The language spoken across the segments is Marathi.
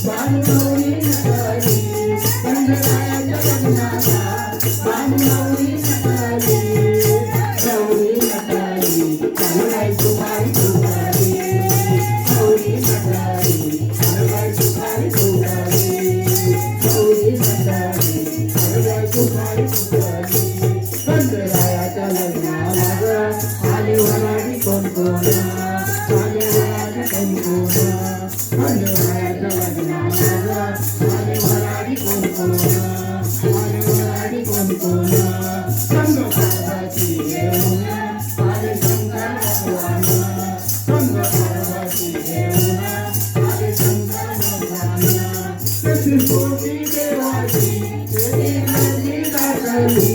बानुगौरी नटली खंडरायाच्या लग्नाला बानुगौरी नटली गौरी नटली चालवाय सुपारी फुटाली गौरी नटली चालवाय सुपारी फुटाली गौरी नटली चालवाय सुपारी फुटाली खंडरायाच्या लग्नाला आले वराडी कोण कोण आले वराडी कोण कोण खंडरायाच्या लग्नाला आले वराडी कोण कोण आले वराडी कोण कोण संग पार्वती घेऊन आले शंकर भगवान संग पार्वती घेऊन आले शंकर भगवान कशी कोटी देवाची कशी नदी दाटली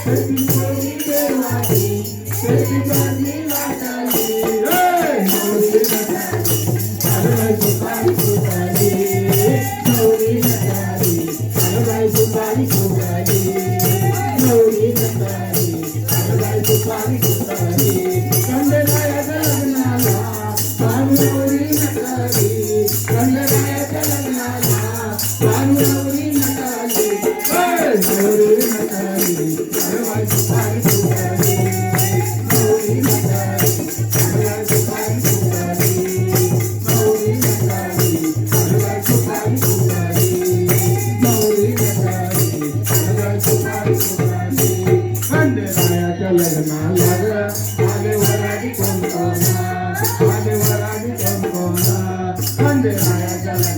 कशी कोटी देवाची कशी नदी दाटली गौरी नटली चालवाय सुपारी फुटाली गौरी नटली चालवाय सुपारी फुटाली गौरी नटली चालवाय सुपारी फुटाली खंडरायाच्या लग्नाला बानुगौरी नटली खंडरायाच्या लग्नाला बानुगौरी नटली गौरी नटली चालवाय सुपारी फुटाली